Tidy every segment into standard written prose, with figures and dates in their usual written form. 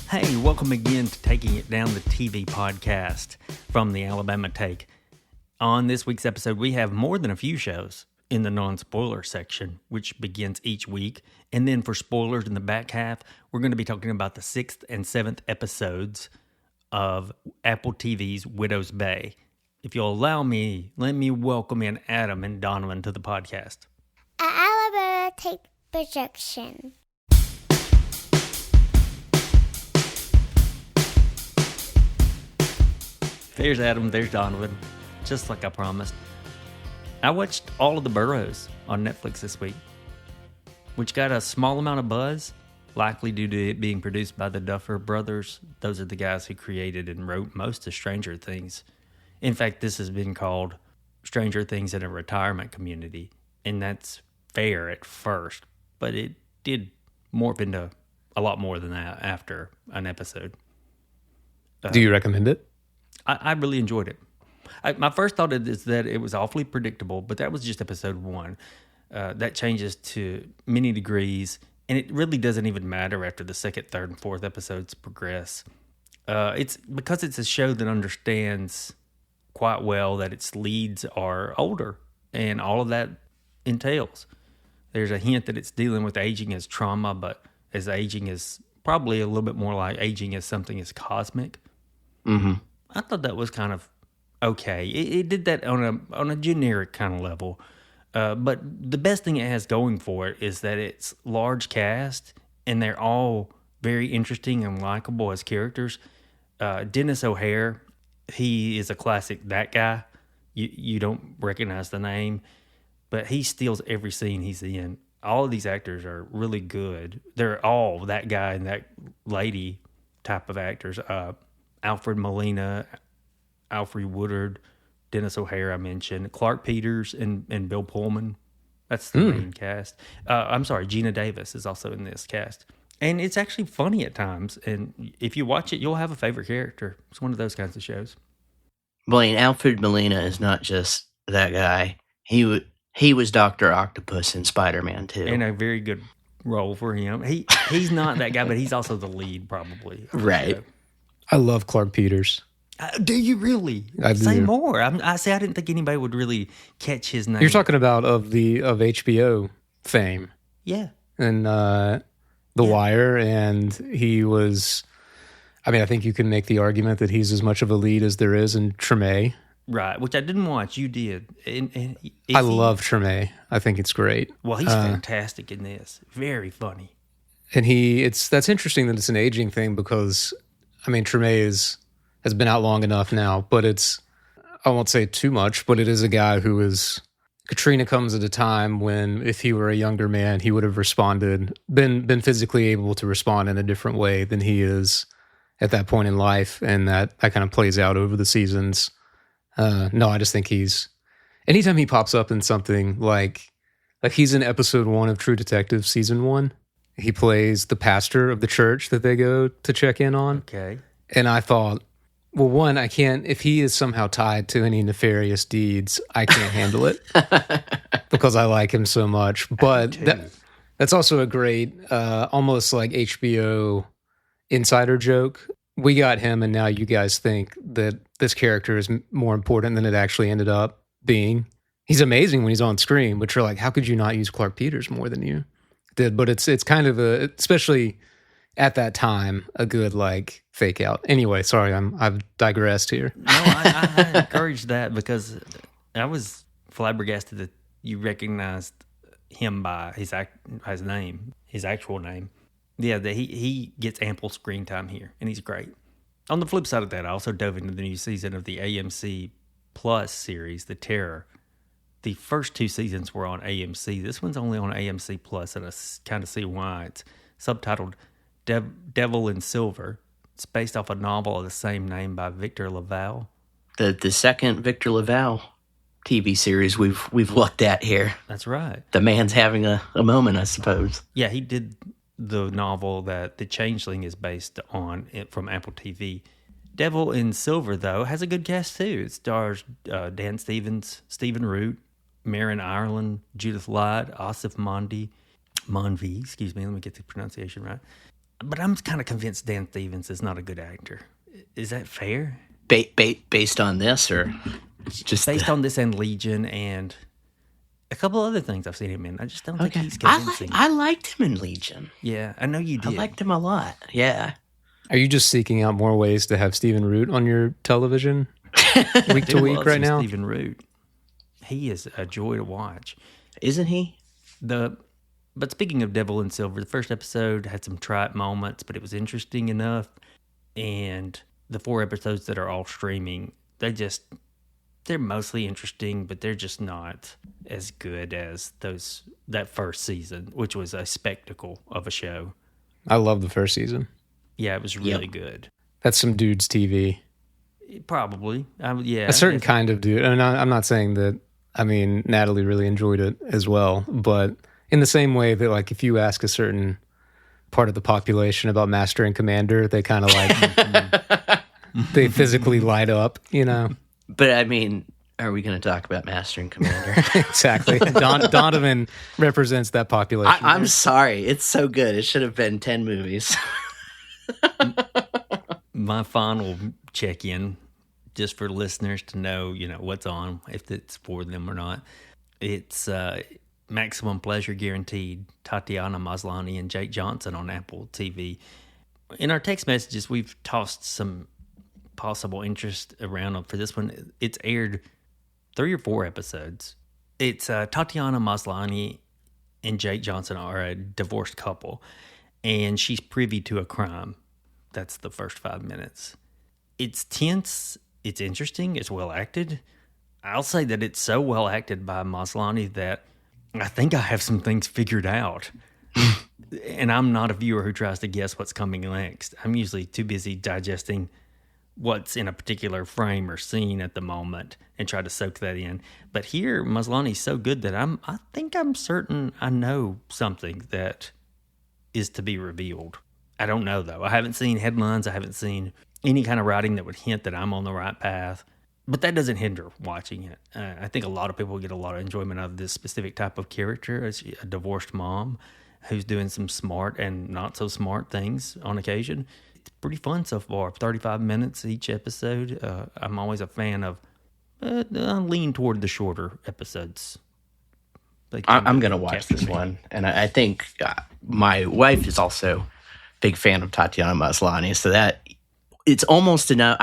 Hey, welcome again to Taking It Down the TV podcast from the Alabama Take. On this week's episode, we have more than a few shows in the non-spoiler section, which begins each week. And then for spoilers in the back half, we're going to be talking about the 6th and 7th episodes of Apple TV's Widow's Bay. If you'll allow me, let me welcome in Adam and Donovan to the podcast. Alabama Take projection. There's Adam, there's Donovan, just like I promised. I watched all of the Boroughs on Netflix this week, which got a small amount of buzz, likely due to it being produced by the Duffer Brothers. Those are the guys who created and wrote most of Stranger Things. In fact, this has been called Stranger Things in a Retirement Community, and that's fair at first, but it did morph into a lot more than that after an episode. Do you recommend it? I really enjoyed it. My first thought is that it was awfully predictable, but that was just episode 1. That changes to many degrees, and it really doesn't even matter after the 2nd, 3rd, and 4th episodes progress. It's because it's a show that understands quite well that its leads are older, and all of that entails. There's a hint that it's dealing with aging as trauma, but as aging is probably a little bit more like aging as something as cosmic. Mm-hmm. I thought that was kind of okay. It did that on a generic kind of level. But the best thing it has going for it is that it's large cast, and they're all very interesting and likable as characters. Dennis O'Hare, he is a classic that guy. You don't recognize the name, but he steals every scene he's in. All of these actors are really good. They're all that guy and that lady type of actors. Alfred Molina, Alfred Woodard, Dennis O'Hare I mentioned, Clarke Peters and Bill Pullman. That's the main cast. I'm sorry, Gina Davis is also in this cast. And it's actually funny at times. And if you watch it, you'll have a favorite character. It's one of those kinds of shows. Blaine, Alfred Molina is not just that guy. He was Dr. Octopus in Spider-Man 2. And a very good role for him. He's not that guy, but he's also the lead probably. Right. I love Clarke Peters. Do you really? I do. Say more. I didn't think anybody would really catch his name. You're talking about of HBO fame. Yeah. And The Wire, and he was, I think you can make the argument that he's as much of a lead as there is in Treme. Right, which I didn't watch. You did. And I love Treme. I think it's great. Well, he's fantastic in this. Very funny. And that's interesting that it's an aging thing because, Treme has been out long enough now, but I won't say too much, but it is a guy who is, Katrina comes at a time when if he were a younger man, he would have been physically able to respond in a different way than he is at that point in life. And that kind of plays out over the seasons. No, I just think anytime he pops up in something like he's in episode 1 of True Detective season 1, he plays the pastor of the church that they go to check in on. Okay. And I thought, well, one, I can't, if he is somehow tied to any nefarious deeds, I can't handle it because I like him so much. But that's also a great, almost like HBO insider joke. We got him, and now you guys think that this character is more important than it actually ended up being. He's amazing when he's on screen, but you're like, how could you not use Clarke Peters more than you did? But it's kind of especially at that time, a good fake out. Anyway, sorry, I've digressed here. No, I encourage that because I was flabbergasted that you recognized him by his name, his actual name. Yeah, that he gets ample screen time here, and he's great. On the flip side of that, I also dove into the new season of the AMC Plus series, The Terror. The first 2 seasons were on AMC. This one's only on AMC Plus, and I kind of see why. It's subtitled Devil in Silver. It's based off a novel of the same name by Victor LaValle. The second Victor LaValle TV series we've looked at here. That's right. The man's having a moment, I suppose. Yeah, he did the novel that The Changeling is based on from Apple TV. Devil in Silver, though, has a good cast, too. It stars Dan Stevens, Stephen Root, Marin Ireland, Judith Light, Asif Manvi, let me get the pronunciation right. But I'm kind of convinced Dan Stevens is not a good actor. Is that fair? Based on this, or just Based on this and Legion and a couple other things I've seen him in. I just don't think he's convincing. I liked him in Legion. Yeah, I know you did. I liked him a lot. Yeah. Are you just seeking out more ways to have Stephen Root on your television week to week right now? Stephen Root. He is a joy to watch. Isn't he? But speaking of Devil in Silver, the first episode had some trite moments, but it was interesting enough. And the 4 episodes that are all streaming, they're mostly interesting, but they're just not as good as that first season, which was a spectacle of a show. I love the first season. Yeah, it was really good. That's some dude's TV. Probably. Yeah. A certain kind of dude. And I'm not saying that, Natalie really enjoyed it as well, but in the same way that, like, if you ask a certain part of the population about Master and Commander, they kind of like, they physically light up, you know? But, are we going to talk about Master and Commander? Exactly. Donovan represents that population. I'm sorry. It's so good. It should have been 10 movies. My final check-in, just for listeners to know, what's on, if it's for them or not. It's Maximum Pleasure Guaranteed, Tatiana Maslany and Jake Johnson on Apple TV. In our text messages, we've tossed some possible interest around for this one. It's aired 3 or 4 episodes. It's Tatiana Maslany and Jake Johnson are a divorced couple, and she's privy to a crime. That's the first 5 minutes. It's tense. It's interesting. It's well acted. I'll say that it's so well acted by Maslany that I think I have some things figured out. And I'm not a viewer who tries to guess what's coming next. I'm usually too busy digesting what's in a particular frame or scene at the moment and try to soak that in. But here, Maslany's so good that I think I'm certain I know something that is to be revealed. I don't know, though. I haven't seen headlines. I haven't seen any kind of writing that would hint that I'm on the right path. But that doesn't hinder watching it. I think a lot of people get a lot of enjoyment out of this specific type of character as a divorced mom who's doing some smart and not so smart things on occasion. It's pretty fun so far. 35 minutes each episode. I'm always a fan of, I lean toward the shorter episodes. I'm going to watch this one. And I think my wife is also a big fan of Tatiana Maslany, so that it's almost enough.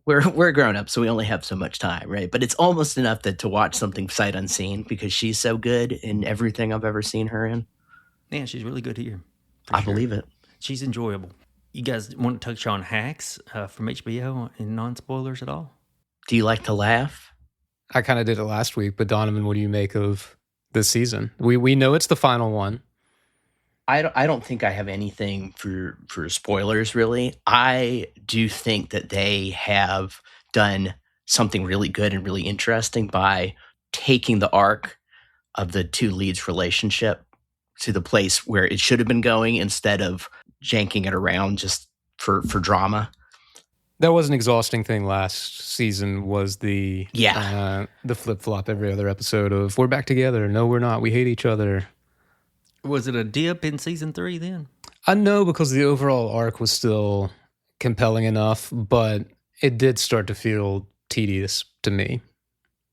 We're grown up, so we only have so much time, right? But it's almost enough to watch something sight unseen because she's so good in everything I've ever seen her in. Yeah, she's really good here. I believe it. She's enjoyable. You guys want to touch on Hacks from HBO in non-spoilers at all? Do you like to laugh? I kind of did it last week, but Donovan, what do you make of this season? We know it's the final one. I don't think I have anything for spoilers, really. I do think that they have done something really good and really interesting by taking the arc of the two leads' relationship to the place where it should have been going instead of janking it around just for drama. That was an exhausting thing last season, was the flip-flop every other episode of we're back together, no we're not, we hate each other. Was it a dip in season 3 then? I know, because the overall arc was still compelling enough, but it did start to feel tedious to me.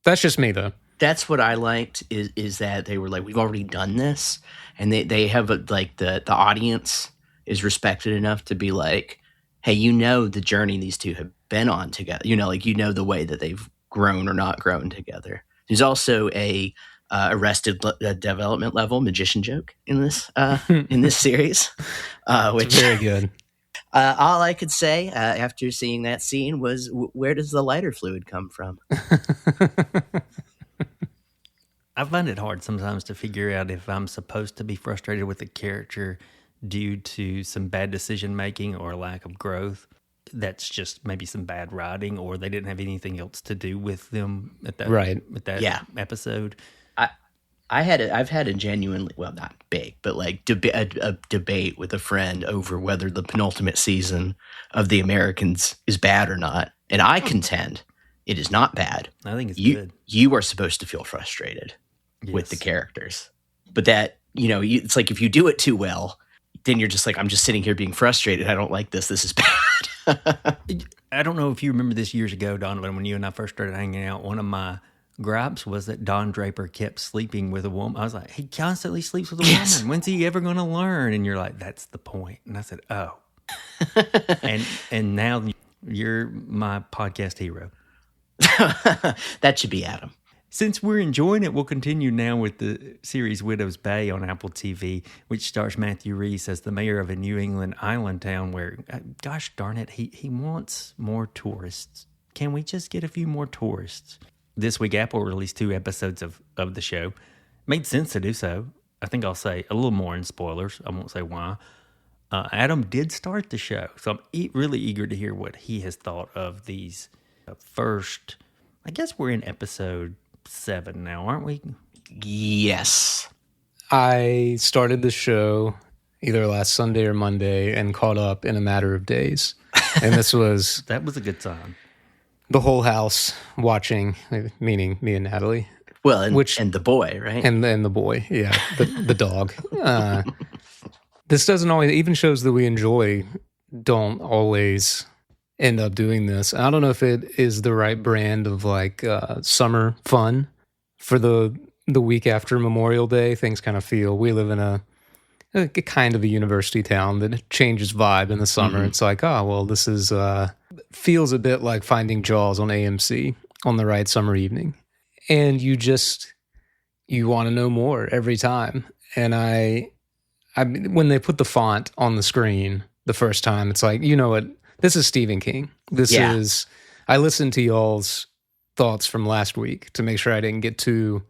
That's just me, though. That's what I liked is that they were like, we've already done this, and they have the audience is respected enough to be like, hey, the journey these two have been on together. The way that they've grown or not grown together. There's also a Arrested Development level magician joke in this series, which it's very good. All I could say after seeing that scene was, where does the lighter fluid come from? I find it hard sometimes to figure out if I'm supposed to be frustrated with a character due to some bad decision making or lack of growth. That's just maybe some bad writing, or they didn't have anything else to do with them at that episode. I've had a genuinely, well, not big, but like a debate with a friend over whether the penultimate season of The Americans is bad or not. And I contend it is not bad. I think it's good. You are supposed to feel frustrated with the characters. But that, it's like if you do it too well, then you're just like, I'm just sitting here being frustrated. I don't like this. This is bad. I don't know if you remember this years ago, Donovan, when you and I first started hanging out. One of my gripes was that Don Draper kept sleeping with a woman. I was like, he constantly sleeps with a woman. When's he ever going to learn? And you're like, that's the point. And I said, oh. and now you're my podcast hero. That should be Adam. Since we're enjoying it, we'll continue now with the series Widow's Bay on Apple TV, which stars Matthew Rhys as the mayor of a New England island town where, gosh darn it, he wants more tourists. Can we just get a few more tourists? This week, Apple released 2 episodes of the show. Made sense to do so. I think I'll say a little more in spoilers. I won't say why. Adam did start the show, so I'm really eager to hear what he has thought of these first. I guess we're in episode 7 now, aren't we? Yes. I started the show either last Sunday or Monday and caught up in a matter of days. And this was That was a good sign. the whole house watching, meaning me and Natalie. Well, and the boy, right? And then the boy, yeah, the dog. This doesn't always, even shows that we enjoy don't always end up doing this. I don't know if it is the right brand of like summer fun for the week after Memorial Day. Things kind of feel, we live in a kind of a university town that changes vibe in the summer. It's like, oh, well, this is, feels a bit like Finding Jaws on AMC on the right summer evening. And you want to know more every time. And I when they put the font on the screen the first time, it's like, you know what? This is Stephen King. I listened to y'all's thoughts from last week to make sure I didn't get too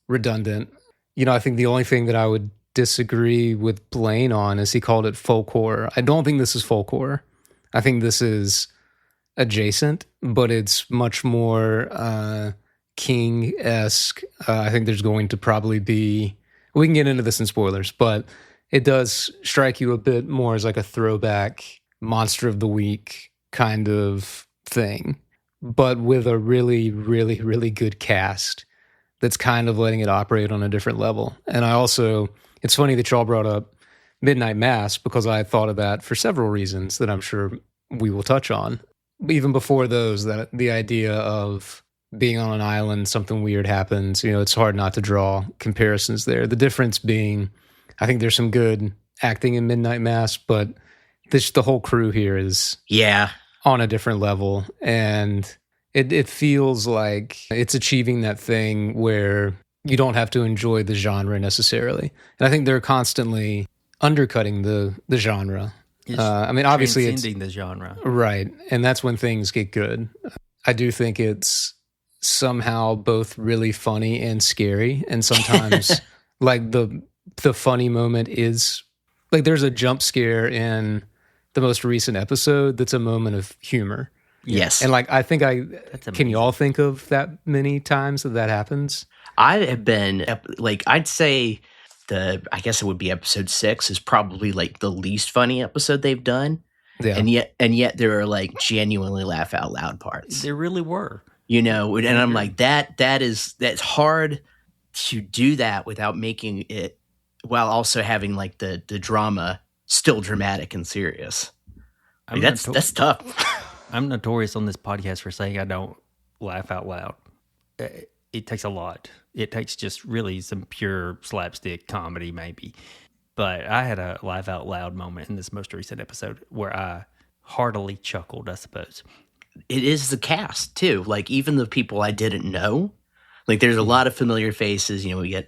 redundant. You know, I think the only thing that I would disagree with Blaine on is he called it folk horror. I don't think this is folk horror. I think this is adjacent, but it's much more King-esque. I think there's going to probably be, we can get into this in spoilers, but it does strike you a bit more as like a throwback Monster of the Week kind of thing, but with a really, really, really good cast that's kind of letting it operate on a different level. And I also, it's funny that y'all brought up Midnight Mass because I thought of that for several reasons that I'm sure we will touch on. Even before those, that the idea of being on an island, something weird happens, you know, it's hard not to draw comparisons there. The difference being, I think there's some good acting in Midnight Mass, but the whole crew here is on a different level. And it feels like it's achieving that thing where you don't have to enjoy the genre necessarily. And I think they're constantly undercutting the genre. I mean, obviously it's transcending the genre. Right. And that's when things get good. I do think it's somehow both really funny and scary. And sometimes like the funny moment is like there's a jump scare in the most recent episode that's a moment of humor. Yes. And like, I think can you all think of that many times that happens? I have been like, I'd say I guess it would be episode 6 is probably like the least funny episode they've done. Yeah. And yet there are like genuinely laugh out loud parts. There really were. You know, and I'm like, that's hard to do that without making it, while also having like the drama still dramatic and serious. That's tough. I'm notorious on this podcast for saying I don't laugh out loud. It takes a lot. It takes just really some pure slapstick comedy maybe. But I had a laugh out loud moment in this most recent episode where I heartily chuckled, I suppose. It is the cast too. Like even the people I didn't know, like there's a lot of familiar faces. You know, we get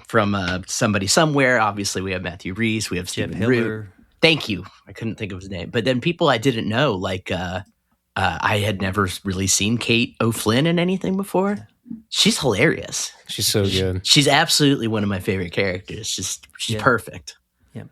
from Somebody Somewhere. Obviously, we have Matthew Rhys. We have Stephen Root. Thank you. I couldn't think of his name. But then people I didn't know, like I had never really seen Kate O'Flynn in anything before. She's hilarious. She's so good. She's absolutely one of my favorite characters. She's perfect. Yeah.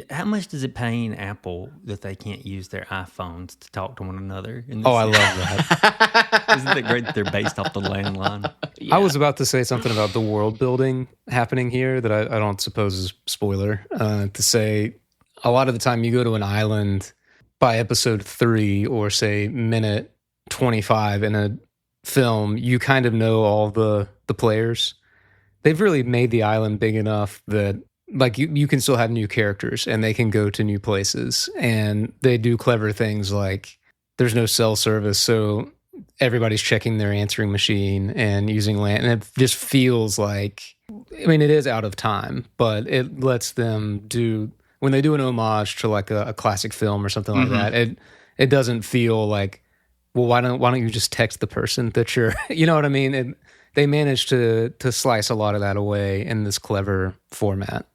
How much does it pain Apple that they can't use their iPhones to talk to one another? I love that. Isn't it great that they're based off the landline? Yeah. I was about to say something about the world building happening here that I don't suppose is spoiler. To say a lot of the time you go to an island by episode 3 or say minute 25 in a film, you kind of know all the players. They've really made the island big enough that like you can still have new characters and they can go to new places, and they do clever things like there's no cell service, so everybody's checking their answering machine and using land, and it just feels like, I mean, it is out of time, but it lets them do, when they do an homage to like a classic film or something like that, it doesn't feel like, well, why don't you just text the person that you're, you know what I mean? They managed to slice a lot of that away in this clever format.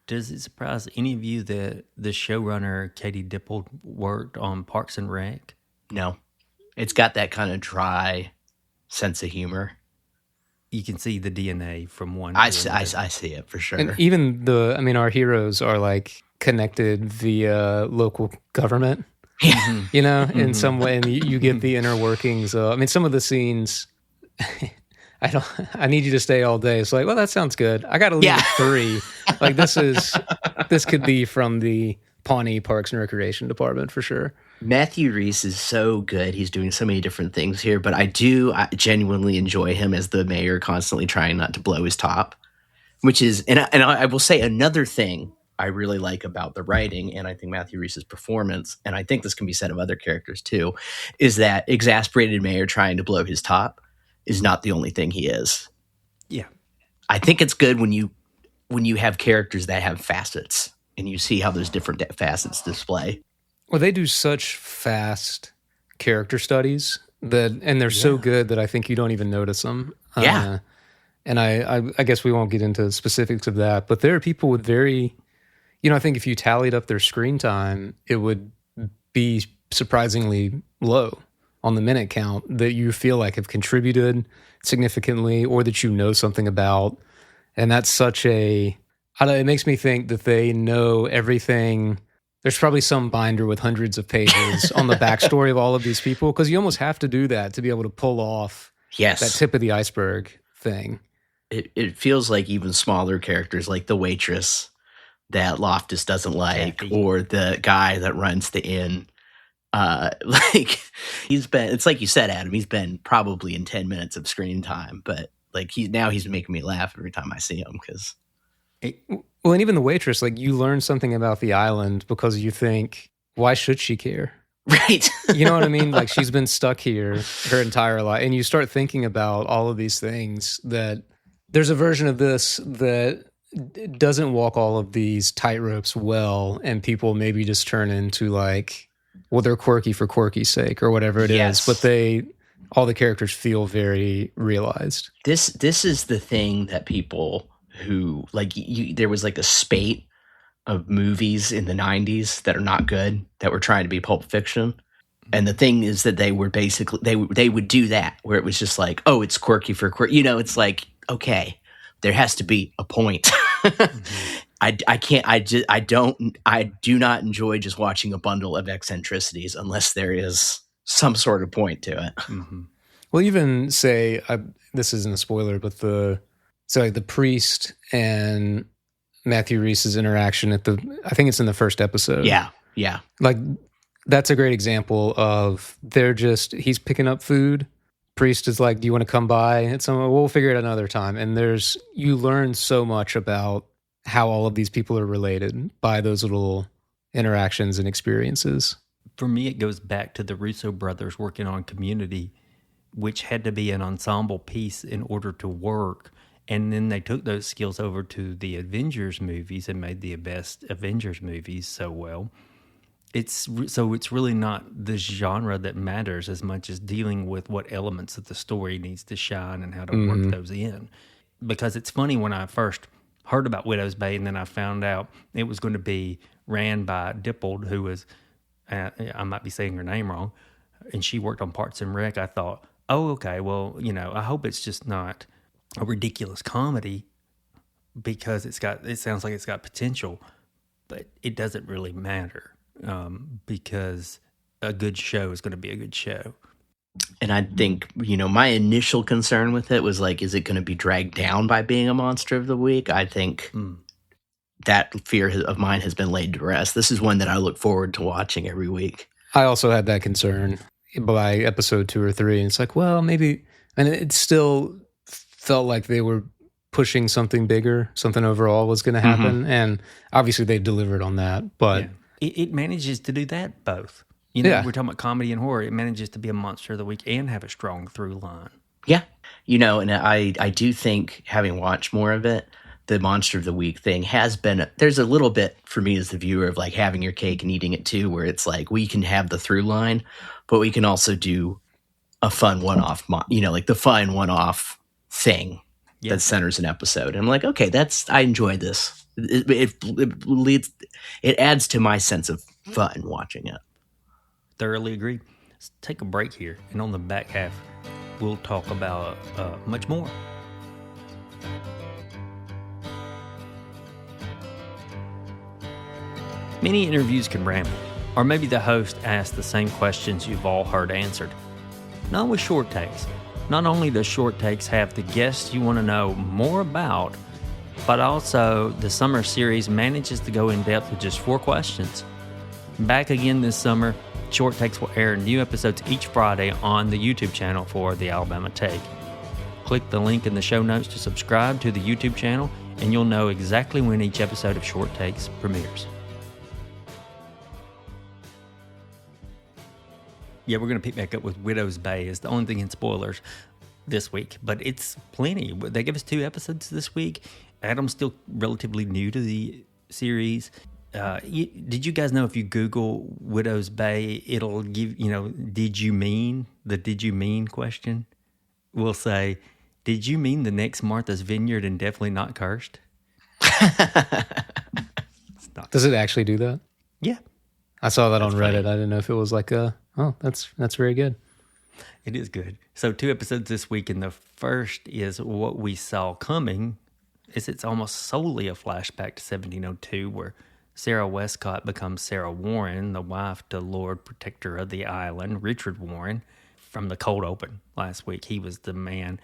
Does it surprise any of you that the showrunner, Katie Dippold, worked on Parks and Rec? No. It's got that kind of dry sense of humor. You can see the DNA from one. I see it for sure. And even our heroes are like connected via local government. Yeah. You know, in some way, and you get the inner workings. Some of the scenes, I need you to stay all day. It's like, well, that sounds good. I got to leave at 3. Like this could be from the Pawnee Parks and Recreation Department for sure. Matthew Rhys is so good. He's doing so many different things here, but I genuinely enjoy him as the mayor, constantly trying not to blow his top, which is, and I will say another thing I really like about the writing, and I think Matthew Rhys's performance, and I think this can be said of other characters too, is that exasperated mayor trying to blow his top is not the only thing he is. Yeah. I think it's good when you have characters that have facets and you see how those different facets display. Well, they do such fast character studies and they're so good that I think you don't even notice them. Yeah. And I guess we won't get into specifics of that, but there are people with very, I think if you tallied up their screen time, it would be surprisingly low on the minute count that you feel like have contributed significantly or that you know something about. And that's it makes me think that they know everything. There's probably some binder with hundreds of pages on the backstory of all of these people, because you almost have to do that to be able to pull off that tip of the iceberg thing. It feels like even smaller characters like the waitress that Loftus doesn't like, or the guy that runs the inn. It's like you said, Adam, he's been probably in 10 minutes of screen time, but like he's making me laugh every time I see him. Well, and even the waitress, like you learn something about the island because you think, why should she care? Right. You know what I mean? Like she's been stuck here her entire life. And you start thinking about all of these things, that there's a version of this that doesn't walk all of these tightropes well, and people maybe just turn into like, well, they're quirky for quirky's sake or whatever it is, but all the characters feel very realized. This is the thing that people who like there was like a spate of movies in the 90s that are not good, that were trying to be Pulp Fiction. And the thing is that they were basically, they would do that where it was just like, oh, it's quirky for quirky. It's like, okay, there has to be a point. I do not enjoy just watching a bundle of eccentricities unless there is some sort of point to it. Mm-hmm. Well, even say, this isn't a spoiler, but the priest and Matthew Rhys's interaction I think it's in the first episode. Yeah. Yeah. Like that's a great example of he's picking up food. Priest is like, do you want to come by? And we'll figure it out another time. And you learn so much about how all of these people are related by those little interactions and experiences. For me, it goes back to the Russo brothers working on Community, which had to be an ensemble piece in order to work. And then they took those skills over to the Avengers movies and made the best Avengers movies so well. It's really not the genre that matters as much as dealing with what elements of the story needs to shine and how to work those in. Because it's funny, when I first heard about Widow's Bay and then I found out it was going to be ran by Dippold, who was, I might be saying her name wrong, and she worked on Parks and Rec, I thought, oh, okay, well, I hope it's just not a ridiculous comedy, because it sounds like it's got potential, but it doesn't really matter, because a good show is going to be a good show. And I think, my initial concern with it was like, is it going to be dragged down by being a monster of the week? I think that fear of mine has been laid to rest. This is one that I look forward to watching every week. I also had that concern by episode 2 or 3, and it's like, well, maybe, and it still felt like they were pushing something bigger, something overall was going to happen. And obviously they delivered on that, but Yeah. It manages to do that both. You know, we're talking about comedy and horror. It manages to be a monster of the week and have a strong through line. Yeah. You know, and I do think, having watched more of it, the monster of the week thing has been, there's a little bit for me as the viewer of like having your cake and eating it too, where it's like we can have the through line, but we can also do a fun one-off, you know, like the fun one-off thing that centers an episode. And I'm like, okay, I enjoy this. It adds to my sense of fun watching it. Thoroughly agree. Let's take a break here, and on the back half, we'll talk about much more. Many interviews can ramble, or maybe the host asks the same questions you've all heard answered. Not with short takes. Not only does short takes have the guests you want to know more about, but also the summer series manages to go in depth with just 4 questions. Back again this summer, Short Takes will air new episodes each Friday on the YouTube channel for the Alabama Take. Click the link in the show notes to subscribe to the YouTube channel, and you'll know exactly when each episode of Short Takes premieres. Yeah, we're going to pick back up with Widow's Bay as the only thing in spoilers this week, but it's plenty. They give us 2 episodes this week. Adam's still relatively new to the series. Did you guys know if you Google Widow's Bay, it'll give, you know, did you mean question? We'll say, did you mean the next Martha's Vineyard and definitely not cursed? Does it actually do that? Yeah. I saw that That's on Reddit. funny. I didn't know if it was like that's very good. It is good. So 2 episodes this week, and the first is What We Saw Coming. It's almost solely a flashback to 1702, where Sarah Westcott becomes Sarah Warren, the wife to Lord Protector of the island, Richard Warren. From the cold open last week, he was the man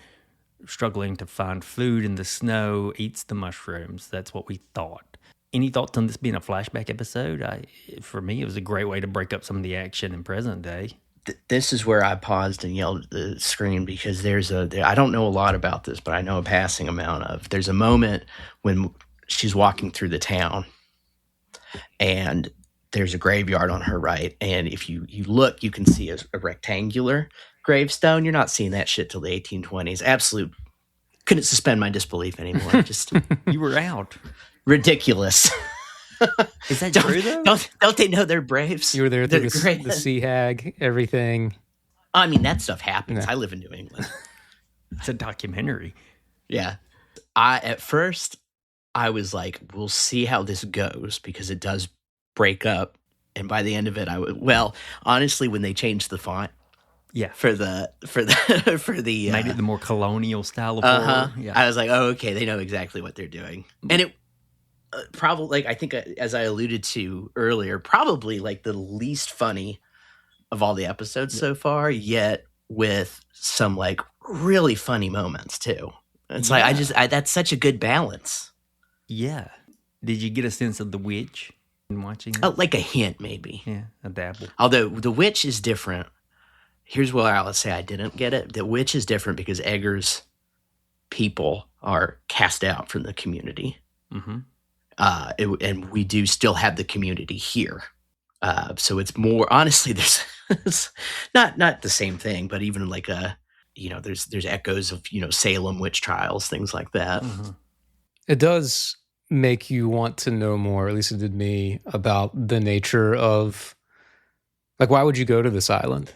struggling to find food in the snow, eats the mushrooms. That's what we thought. Any thoughts on this being a flashback episode? For me, it was a great way to break up some of the action in present day. This is where I paused and yelled at the screen, because I don't know a lot about this, but I know a passing amount of. There's a moment when she's walking through the town, and there's a graveyard on her right, and if you look, you can see a rectangular gravestone. You're not seeing that shit till the 1820s. Absolute. Couldn't suspend my disbelief anymore. Just You were out. ridiculous. Is that true, though? Don't they know they're Braves? You were there through They're the sea hag, everything. I mean, that stuff happens. Yeah. I live in New England. It's a documentary. Yeah. At first, I was like, we'll see how this goes, because it does break up. And by the end of it, honestly, when they changed the font Yeah. for the Made it the more colonial style of horror. Yeah. I was like, oh, okay, they know exactly what they're doing. And it probably, I think, as I alluded to earlier, probably like the least funny of all the episodes so far, yet with some like really funny moments too. It's like, that's such a good balance. Yeah. Did you get a sense of the witch in watching it? Oh, like a hint, maybe. Yeah, a dabble. Although the witch is different. Here's where I'll say I didn't get it. The witch is different because Egger's people are cast out from the community. Mm-hmm. And we do still have the community here. So it's more, honestly, there's not the same thing, but even like there's echoes of, Salem witch trials, things like that. Mm-hmm. It does make you want to know more, at least it did me, about the nature of, like, why would you go to this island?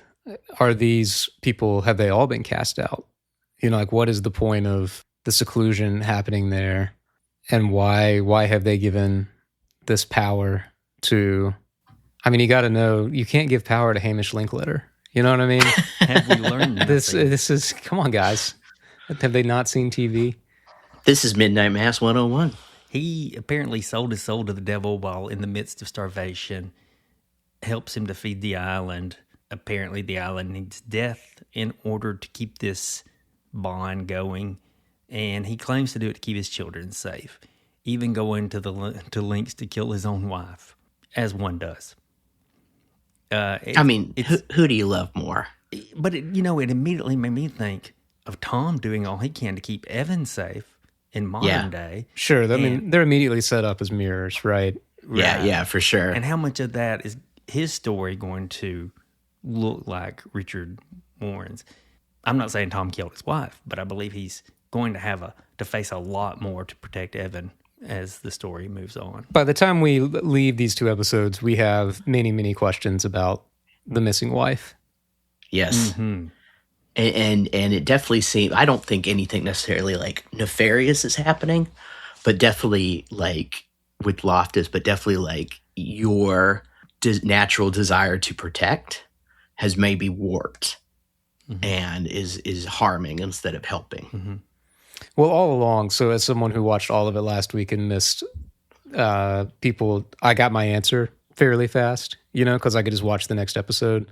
Are these people, have they all been cast out? Like, what is the point of the seclusion happening there? And why have they given this power to, you got to know, you can't give power to Hamish Linklater. You know what I mean? Have we learned that? This is, come on, guys. Have they not seen TV? This is Midnight Mass 101. He apparently sold his soul to the devil while in the midst of starvation, helps him to feed the island. Apparently the island needs death in order to keep this bond going, and he claims to do it to keep his children safe, even going to lengths to kill his own wife, as one does. Who do you love more? But it immediately made me think of Tom doing all he can to keep Evan safe in modern day. Sure. I mean, And- they're immediately set up as mirrors, right? Yeah, Right. yeah, for sure. And how much of that is his story going to look like Richard Warren's? I'm not saying Tom killed his wife, but I believe he's going to to face a lot more to protect Evan as the story moves on. By the time we leave these 2 episodes, we have many, many questions about the missing wife. Yes. Mm-hmm. And it definitely seems, I don't think anything necessarily like nefarious is happening, but definitely like with Loftus, but definitely like your natural desire to protect has maybe warped and is harming instead of helping. Mm-hmm. Well, all along, so as someone who watched all of it last week and missed people, I got my answer fairly fast, because I could just watch the next episode.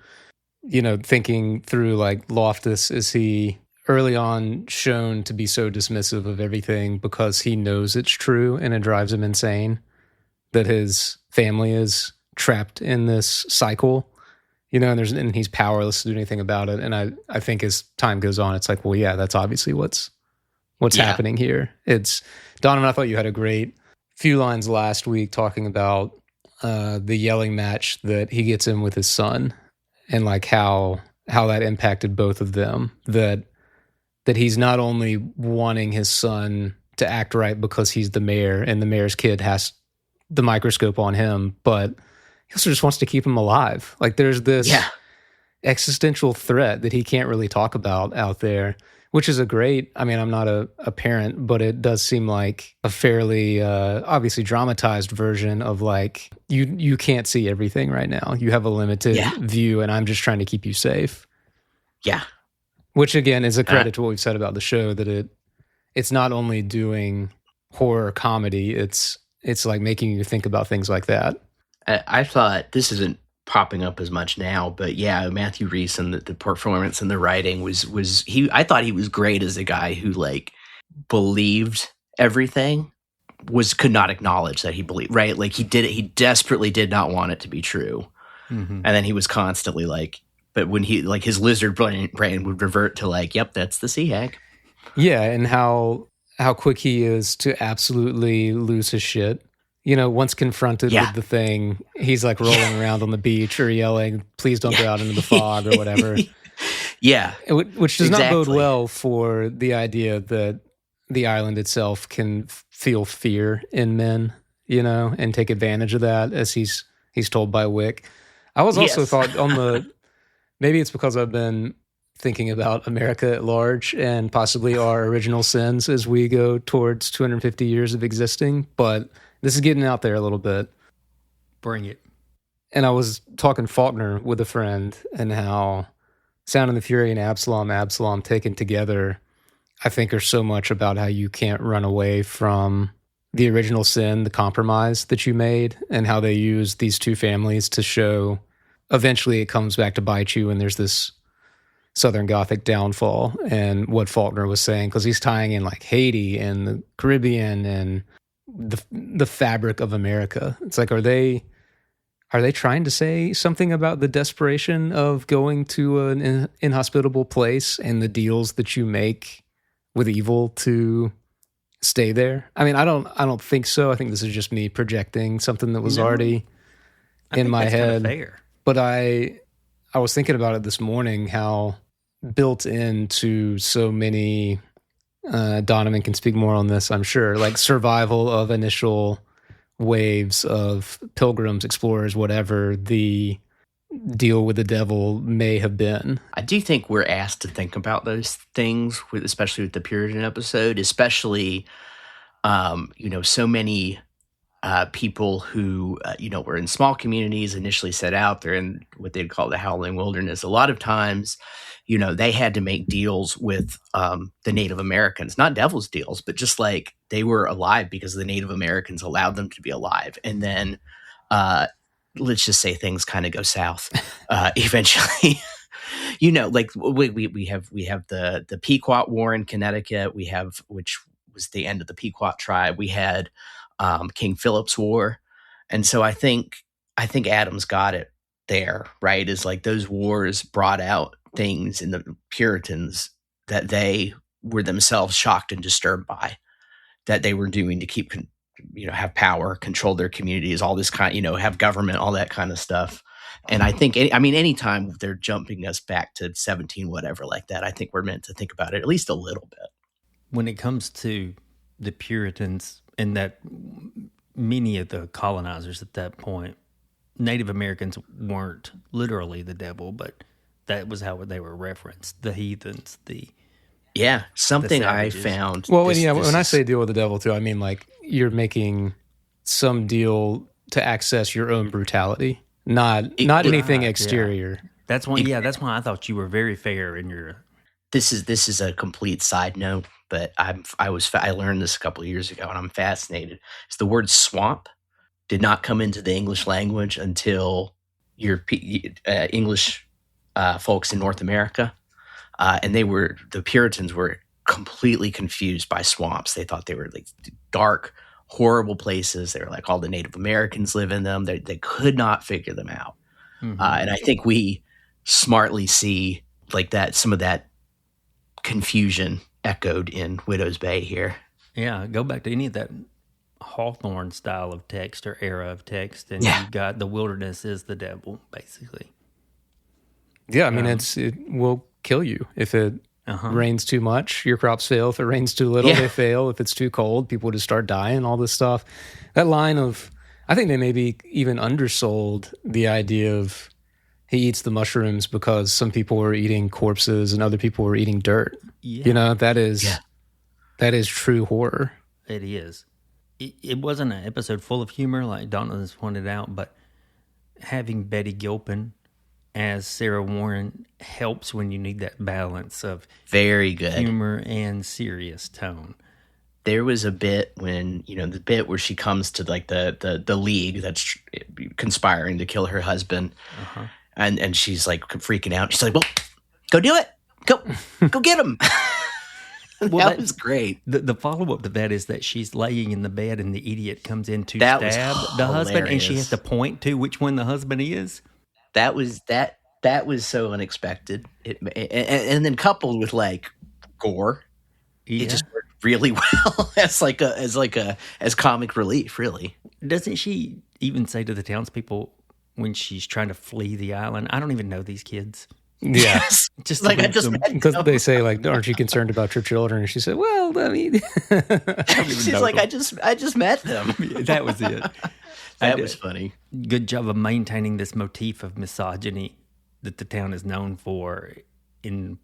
Thinking through like Loftus, is he early on shown to be so dismissive of everything because he knows it's true and it drives him insane that his family is trapped in this cycle, and he's powerless to do anything about it. And I think as time goes on, it's like, well, yeah, that's obviously what's happening here. It's Donovan, I thought you had a great few lines last week talking about the yelling match that he gets in with his son and like how that impacted both of them, that he's not only wanting his son to act right because he's the mayor and the mayor's kid has the microscope on him, but he also just wants to keep him alive. Like there's this existential threat that he can't really talk about out there, which is I'm not a parent, but it does seem like a fairly obviously dramatized version of like, you can't see everything right now. You have a limited view and I'm just trying to keep you safe. Yeah. Which again is a credit to what we've said about the show, that it's not only doing horror comedy, it's like making you think about things like that. I thought, this isn't popping up as much now, but yeah, Matthew Rhys and the performance and the writing was I thought he was great as a guy who like believed everything, could not acknowledge that he believed, right? Like he desperately did not want it to be true. Mm-hmm. And then he was constantly like, but when he like his lizard brain would revert to like, yep, that's the sea hag. Yeah, and how quick he is to absolutely lose his shit. Once confronted with the thing, he's like rolling around on the beach or yelling, please don't go out into the fog or whatever. Yeah. Which does not bode well for the idea that the island itself can feel fear in men, and take advantage of that, as he's told by Wick. I was also thought maybe it's because I've been thinking about America at large and possibly our original sins as we go towards 250 years of existing, but this is getting out there a little bit. Bring it. And I was talking Faulkner with a friend and how Sound and the Fury and Absalom taken together, I think are so much about how you can't run away from the original sin, the compromise that you made, and how they use these two families to show eventually it comes back to bite you and there's this Southern Gothic downfall. And what Faulkner was saying, because he's tying in like Haiti and the Caribbean and the fabric of America. It's like, are they trying to say something about the desperation of going to an inhospitable place and the deals that you make with evil to stay there? I mean, I don't think so. I think this is just me projecting something that was already in my head. Fair. But I was thinking about it this morning, how built into so many, Donovan can speak more on this, I'm sure, like survival of initial waves of pilgrims, explorers, whatever the deal with the devil may have been. I do think we're asked to think about those things, especially with the Puritan episode, especially, so many people who, were in small communities, initially set out. They're in what they'd call the howling wilderness. A lot of times, they had to make deals with the Native Americans, not devil's deals, but just like they were alive because the Native Americans allowed them to be alive. And then let's just say things kind of go south eventually. Like we have the Pequot War in Connecticut. We have, which was the end of the Pequot tribe. We had King Philip's War. And so I think Adam's got it there, right? Is like those wars brought out things in the Puritans that they were themselves shocked and disturbed by. that they were doing to keep, have power, control their communities, all this kind, have government, all that kind of stuff. And I think, anytime they're jumping us back to 17, whatever like that, I think we're meant to think about it at least a little bit. When it comes to the Puritans and that many of the colonizers at that point, Native Americans weren't literally the devil, but that was how they were referenced. The heathens, something the I savages. found. Well, when I say deal with the devil too, I mean like you're making some deal to access your own brutality, not anything exterior. Yeah. That's why. Yeah, that's why I thought you were very fair in your. This is a complete side note, but I learned this a couple of years ago, and I'm fascinated. It's the word swamp did not come into the English language until English folks in North America, and the Puritans were completely confused by swamps. They thought they were like dark, horrible places. They were like all the Native Americans live in them. They could not figure them out, and I think we smartly see like that some of that confusion echoed in Widow's Bay here. Yeah, go back to any of that Hawthorne style of text or era of text, and you've got the wilderness is the devil, basically. Yeah, I mean, it will kill you if it rains too much. Your crops fail. If it rains too little, they fail. If it's too cold, people just start dying. All this stuff. That line of, I think they maybe even undersold the idea of he eats the mushrooms because some people were eating corpses and other people were eating dirt. Yeah. That is true horror. It is. It wasn't an episode full of humor, like Donna has pointed out, but having Betty Gilpin as Sarah Warren helps when you need that balance of very good humor and serious tone. There was a bit when, the bit where she comes to like the league that's conspiring to kill her husband, and she's like freaking out. She's like, "Well, go do it. Go get him." Well, that was great. The follow-up to that is that she's laying in the bed and the idiot comes in to stab the husband, and she has to point to which one the husband is. That was so unexpected. And then coupled with like gore, it just worked really well as comic relief. Really, doesn't she even say to the townspeople when she's trying to flee the island, "I don't even know these kids." Yeah, just like because they say like, "Aren't you concerned about your children?" And she said, "Well, I mean," she's like, "I just met them." That was it. That was funny. Good job of maintaining this motif of misogyny that the town is known for in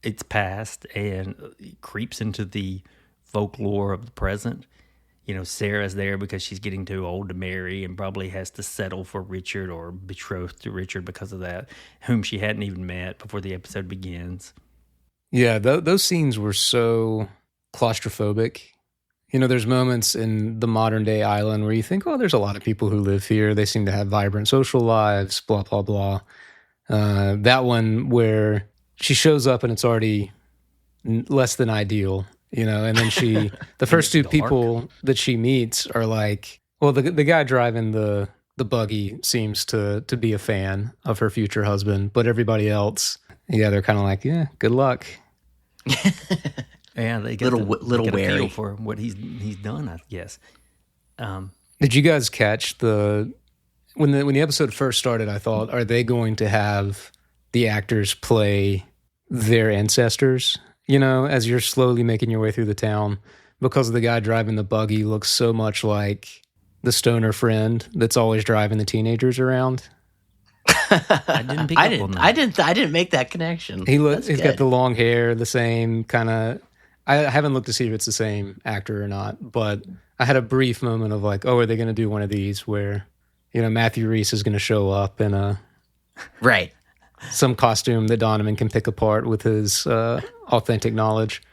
its past and creeps into the folklore of the present. Sarah's there because she's getting too old to marry and probably has to settle for Richard or betrothed to Richard because of that, whom she hadn't even met before the episode begins. Yeah, those scenes were so claustrophobic. There's moments in the modern day island where you think, oh, there's a lot of people who live here. They seem to have vibrant social lives, blah, blah, blah. That one where she shows up and it's already less than ideal. And then the first two people that she meets are like, well, the guy driving the buggy seems to be a fan of her future husband, but everybody else, they're kind of like, yeah, good luck. Yeah, they get little wary feel for what he's done, I guess. Did you guys catch when the episode first started? I thought, are they going to have the actors play their ancestors? As you're slowly making your way through the town, because the guy driving the buggy looks so much like the stoner friend that's always driving the teenagers around. I didn't pick up on that. I didn't make that connection. He's got the long hair, the same kind of. I haven't looked to see if it's the same actor or not, but I had a brief moment of like, oh, are they going to do one of these where, Matthew Rhys is going to show up in some costume that Donovan can pick apart with his authentic knowledge.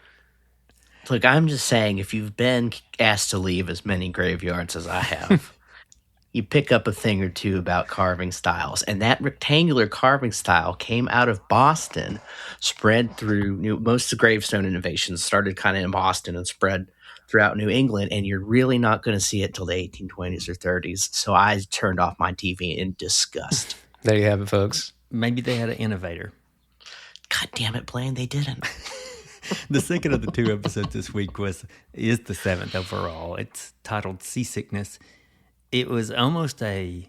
Look, I'm just saying, if you've been asked to leave as many graveyards as I have, you pick up a thing or two about carving styles. And that rectangular carving style came out of Boston, spread through most of the gravestone innovations started kind of in Boston and spread throughout New England. And you're really not going to see it till the 1820s or 30s. So I turned off my TV in disgust. There you have it, folks. Maybe they had an innovator. God damn it, Blaine, they didn't. The second of the 2 episodes this week is the 7th overall. It's titled Seasickness. It was almost a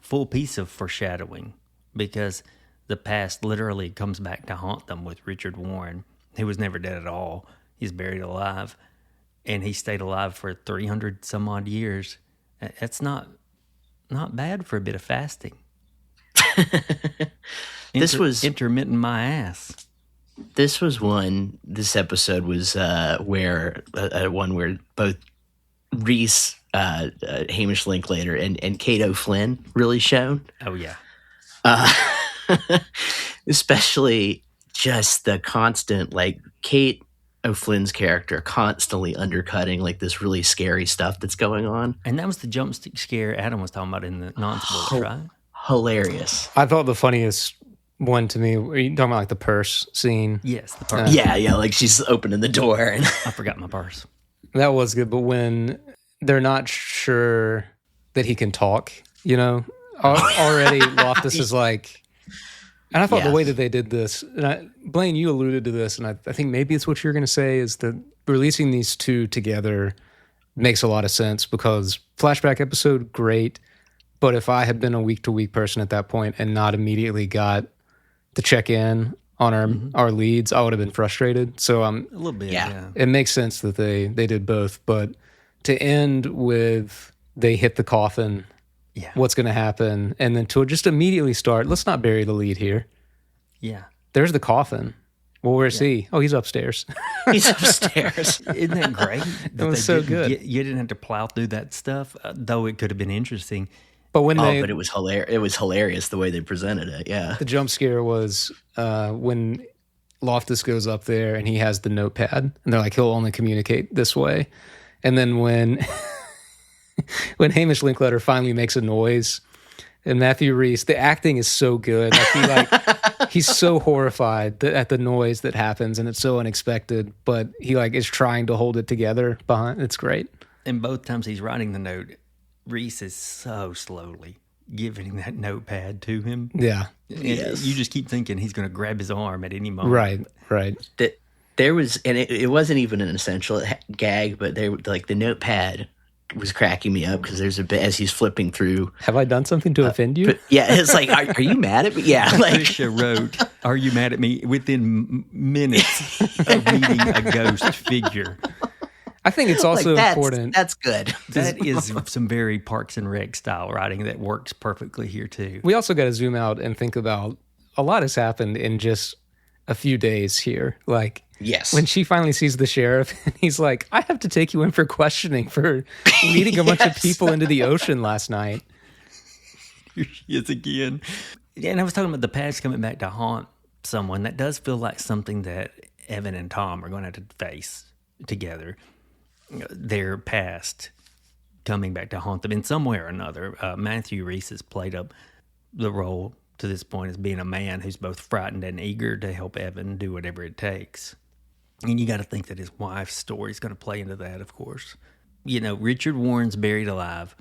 full piece of foreshadowing because the past literally comes back to haunt them with Richard Warren. He was never dead at all. He's buried alive, and he stayed alive for 300 some odd years. That's not bad for a bit of fasting. This was intermittent my ass. This episode was where both Reese, Hamish Linklater, and Kate O'Flynn really shone. Oh yeah. Especially just the constant, like, Kate O'Flynn's character constantly undercutting like this really scary stuff that's going on. And that was the jump scare Adam was talking about in the non-spoilers, right? Hilarious. I thought the funniest one to me, are you talking about like the purse scene? Yes, the purse. Yeah, like she's opening the door and I forgot my purse. That was good, but when they're not sure that he can talk, already Loftus is like, and I thought the way that they did this, and Blaine, you alluded to this, and I think maybe it's what you're going to say, is that releasing these two together makes a lot of sense because flashback episode, great, but if I had been a week-to-week person at that point and not immediately got to check in on our leads, I would have been frustrated. So a little bit, yeah. It makes sense that they did both, but to end with they hit the coffin, what's going to happen, and then to just immediately start, let's not bury the lead here. Yeah. There's the coffin. Well, where's he? Oh, he's upstairs. He's upstairs. Isn't that great? That was so good. You didn't have to plow through that stuff, though it could have been interesting. But but it was hilarious. It was hilarious the way they presented it. Yeah. The jump scare was when Loftus goes up there and he has the notepad, and they're like, he'll only communicate this way. And then when Hamish Linklater finally makes a noise, and Matthew Rhys, the acting is so good. He's so horrified at the noise that happens, and it's so unexpected. But he is trying to hold it together behind. It's great. And both times he's writing the note, Rhys is so slowly giving that notepad to him. Yeah. Yes. You just keep thinking he's going to grab his arm at any moment. Right. There was, and it wasn't even an essential gag, but the notepad was cracking me up because there's a bit as he's flipping through. Have I done something to offend you? But it's like, are you mad at me? Yeah. Patricia wrote, "Are you mad at me?" within minutes of meeting a ghost figure. I think it's also important. That's good. That is some very Parks and Rec style writing that works perfectly here too. We also got to zoom out and think about a lot has happened in just a few days here. Yes. When she finally sees the sheriff, and he's like, I have to take you in for questioning for leading a bunch of people into the ocean last night. Here she is again. And I was talking about the past coming back to haunt someone. That does feel like something that Evan and Tom are going to have to face together. Their past coming back to haunt them in some way or another. Matthew Rhys has played up the role to this point as being a man who's both frightened and eager to help Evan do whatever it takes. And you got to think that his wife's story is going to play into that, of course. Richard Warren's buried alive.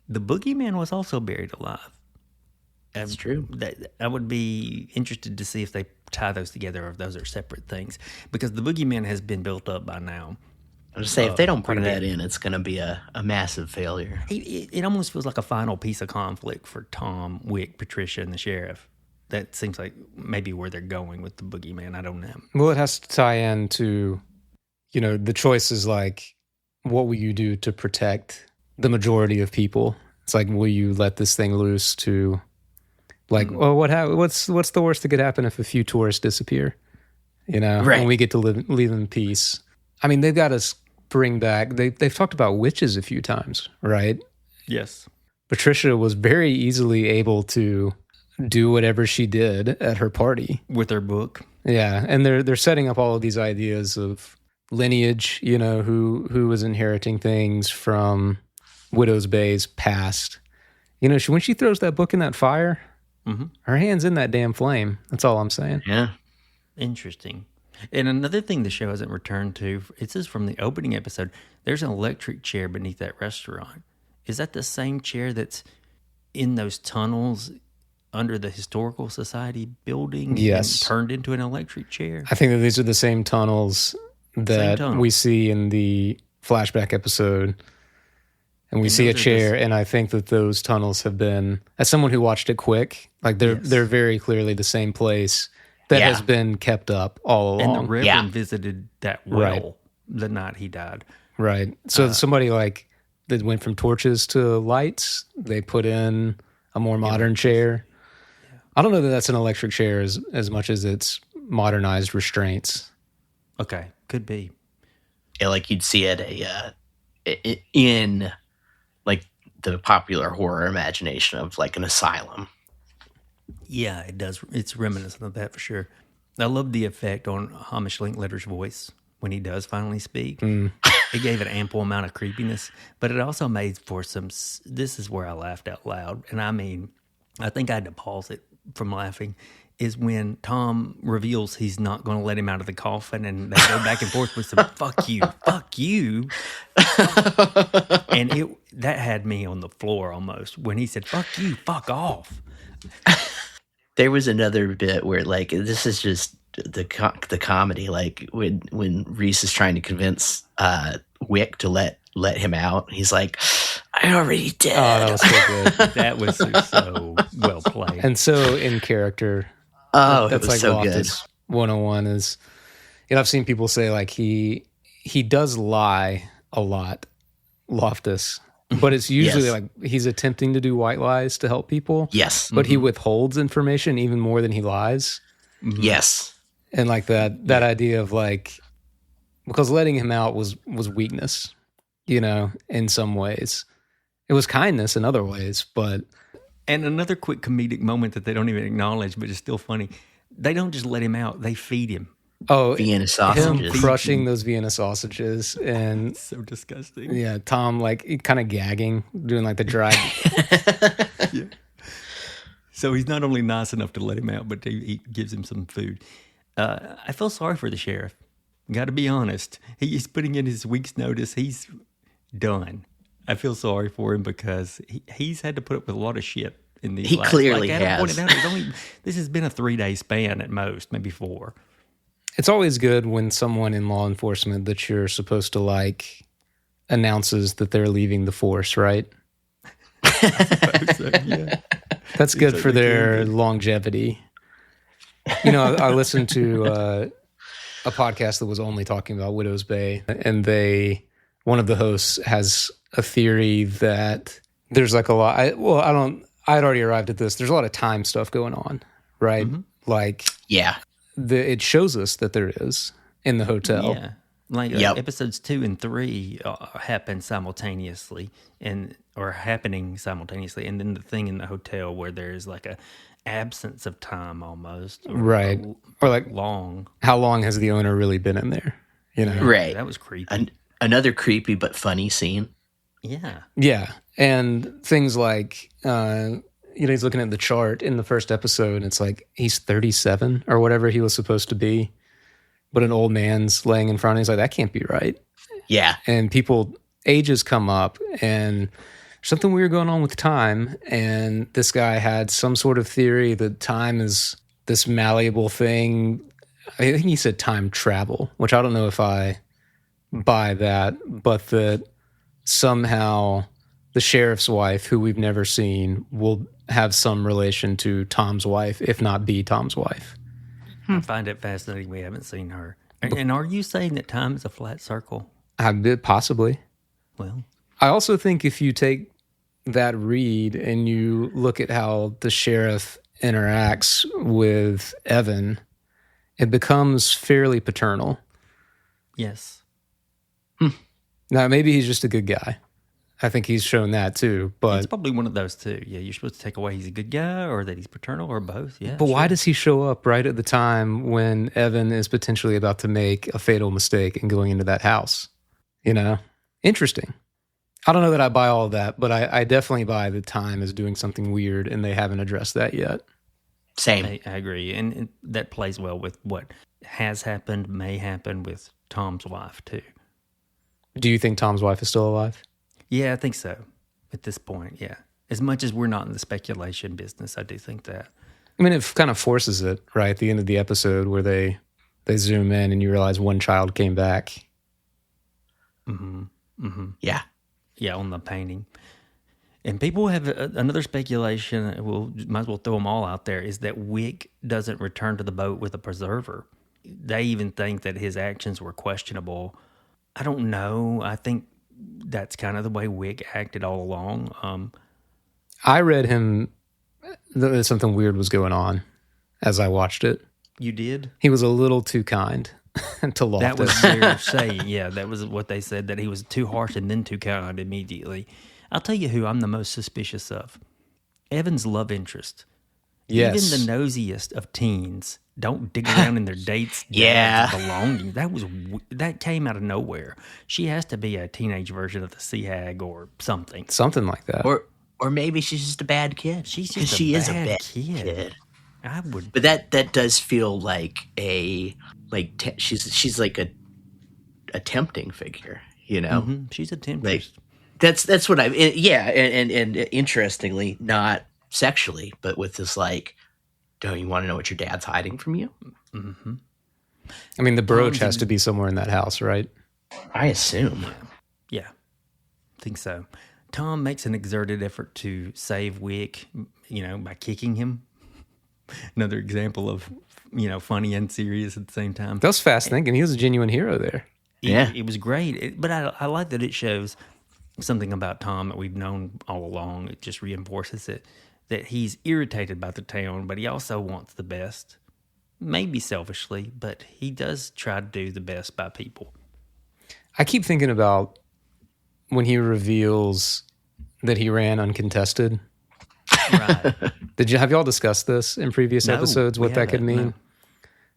The boogeyman was also buried alive. That's true. I would be interested to see if they tie those together or if those are separate things. Because the boogeyman has been built up by now. I was say if they don't bring that in, it's going to be a massive failure. It almost feels like a final piece of conflict for Tom, Wick, Patricia, and the sheriff. That seems like maybe where they're going with the boogeyman. I don't know. Well, it has to tie into, the choices like, what will you do to protect the majority of people? It's like, will you let this thing loose to, what's the worst that could happen if a few tourists disappear? Right. And we get to leave in peace. I mean, they've got us bring back, they've talked about witches a few times, right? Yes. Patricia was very easily able to do whatever she did at her party. With her book. Yeah, and they're setting up all of these ideas of lineage, who was inheriting things from Widow's Bay's past. When she throws that book in that fire, her hand's in that damn flame. That's all I'm saying. Yeah. Interesting. And another thing the show hasn't returned to, it says from the opening episode, there's an electric chair beneath that restaurant. Is that the same chair that's in those tunnels under the Historical Society building Yes. and turned into an electric chair. I think that these are the same tunnels that tunnel. we see in the flashback episode. And we see a those are chair, and I think that those tunnels have been, as someone who watched it quick, like they're very clearly the same place that has been kept up all along. And the Reverend visited that well the night he died. Right. So somebody like that went from torches to lights, they put in a more modern chair. Yeah. I don't know that that's an electric chair as much as it's modernized restraints. Okay, could be. Yeah, like you'd see it in like the popular horror imagination of like an asylum. Yeah, it does. It's reminiscent of that for sure. I love the effect on Hamish Linklater's voice when he does finally speak. It gave an ample amount of creepiness, but it also made for some. This is where I laughed out loud, and I mean, I think I had to pause it from laughing. Is when Tom reveals he's not going to let him out of the coffin, and they go back and forth with some "fuck you," and that had me on the floor almost when he said "fuck you," "fuck off." There was another bit where like this is just the comedy, like when Reese is trying to convince Wick to let him out. He's like, "I already did." Oh, that was so good. That was so well played And so in character. Oh, That's it was like so Loftus 101 is, I've seen people say like he does lie a lot, Loftus, but it's usually like he's attempting to do white lies to help people. Yes. But he withholds information even more than he lies. Yes. And like that idea of like, because letting him out was weakness, in some ways. It was kindness in other ways, but... And another quick comedic moment that they don't even acknowledge, but it's still funny. They don't just let him out; they feed him. Oh, Vienna sausages. him crushing those Vienna sausages, and It's so disgusting. yeah, Tom like kind of gagging, doing like the dry. Yeah. So he's not only nice enough to let him out, but he gives him some food. I feel sorry for the sheriff. Got to be honest. He's putting in his week's notice. He's done. I feel sorry for him because he's had to put up with a lot of shit in these. He clearly Adam has. pointed out, this has been a 3-day span at most, maybe 4. It's always good when someone in law enforcement that you're supposed to like announces that they're leaving the force, right? So, yeah. That's good for their longevity. I listened to a podcast that was only talking about Widow's Bay, and one of the hosts has a theory that there's like a lot. I had already arrived at this. There's a lot of time stuff going on, right? Mm-hmm. Like, Yeah. it shows us that there is in the hotel. Yeah. Like episodes 2 and 3 happen simultaneously or happening simultaneously. And then the thing in the hotel where there's like a absence of time almost. Right. Or like long. How long has the owner really been in there? Right. That was creepy. Another creepy but funny scene. Yeah. Yeah. And things like, he's looking at the chart in the first episode and it's like he's 37 or whatever he was supposed to be. But an old man's laying in front of him. He's like, that can't be right. Yeah. And ages come up and something weird going on with time. And this guy had some sort of theory that time is this malleable thing. I think he said time travel, which I don't know if I buy that, but that somehow the sheriff's wife, who we've never seen, will have some relation to Tom's wife, if not be Tom's wife. I find it fascinating we haven't seen her. And are you saying that time is a flat circle? Possibly. Well, I also think if you take that read and you look at how the sheriff interacts with Evan, it becomes fairly paternal. yes. Now, maybe he's just a good guy. I think he's shown that too. But It's probably one of those two. Yeah, you're supposed to take away he's a good guy or that he's paternal or both. Yeah. But why does he show up right at the time when Evan is potentially about to make a fatal mistake and going into that house? Interesting. I don't know that I buy all of that, but I definitely buy that time is doing something weird and they haven't addressed that yet. Same. I agree. And that plays well with what has happened, may happen with Tom's wife too. Do you think Tom's wife is still alive? Yeah, I think so. At this point, yeah. As much as we're not in the speculation business, I do think that. I mean, it kind of forces it, right? At the end of the episode where they zoom in and you realize one child came back. Yeah. Yeah, on the painting. And people have another speculation, might as well throw them all out there, is that Wick doesn't return to the boat with a preserver. They even think that his actions were questionable. I don't know. I think that's kind of the way Wick acted all along. I read him that something weird was going on as I watched it. You did? He was a little too kind to Loftus. That was their saying. Yeah, that was what they said, that he was too harsh and then too kind immediately. I'll tell you who I'm the most suspicious of. Evan's love interest. Yes. Even the nosiest of teens don't dig around in their dates' Yeah. belongings. That came out of nowhere. She has to be a teenage version of the Sea Hag or something. Something like that. Or maybe she's just a bad kid. She's 'Cause just she a is a bad bad kid. kid. I would. But that does feel like she's like a tempting figure, you know. She's a temptress. Like that's what and interestingly, not sexually, but with this like, don't you want to know what your dad's hiding from you? I mean, the brooch has to be somewhere in that house, right? I assume. Yeah, I think so. Tom makes an exerted effort to save Wick, by kicking him. Another example of, funny and serious at the same time. That was fast thinking. He was a genuine hero there. It was great. But I like that it shows something about Tom that we've known all along. It just reinforces it, that he's irritated by the town, but he also wants the best. Maybe selfishly, but he does try to do the best by people. I keep thinking about when he reveals that he ran uncontested. Right. Have y'all discussed this in previous episodes, what that could mean? No.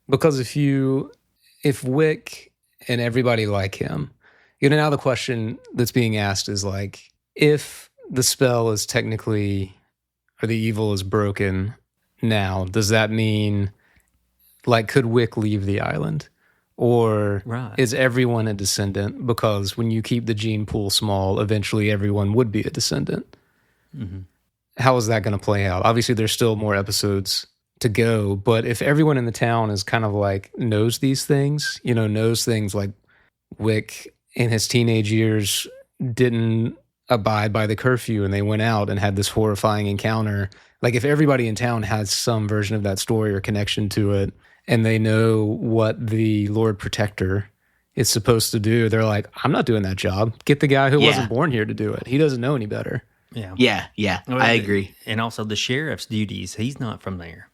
Because if Wick and everybody like him, now the question that's being asked is like, if the spell is technically, or the evil is broken now, does that mean, like, could Wick leave the island? Or is everyone a descendant? Because when you keep the gene pool small, eventually everyone would be a descendant. Mm-hmm. How is that going to play out? Obviously, there's still more episodes to go, but if everyone in the town is kind of like knows these things, knows things like Wick in his teenage years didn't abide by the curfew and they went out and had this horrifying encounter. Like, if everybody in town has some version of that story or connection to it, and they know what the Lord Protector is supposed to do, they're like, I'm not doing that job. Get the guy who wasn't born here to do it. He doesn't know any better. Yeah. Well, I agree. And also the sheriff's duties, he's not from there.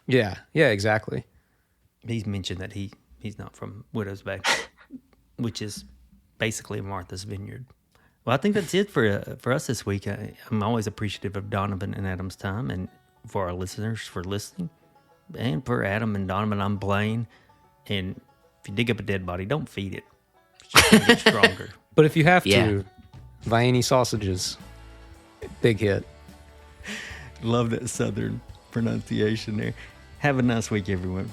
Yeah, exactly. He's mentioned that he's not from Widow's Bay, which is basically Martha's Vineyard. Well, I think that's it for us this week. I'm always appreciative of Donovan and Adam's time, and for our listeners for listening. And for Adam and Donovan, I'm Blaine. And if you dig up a dead body, don't feed it. It's just going to get stronger. But if you have to, Viennese sausages, big hit. Love that southern pronunciation there. Have a nice week, everyone.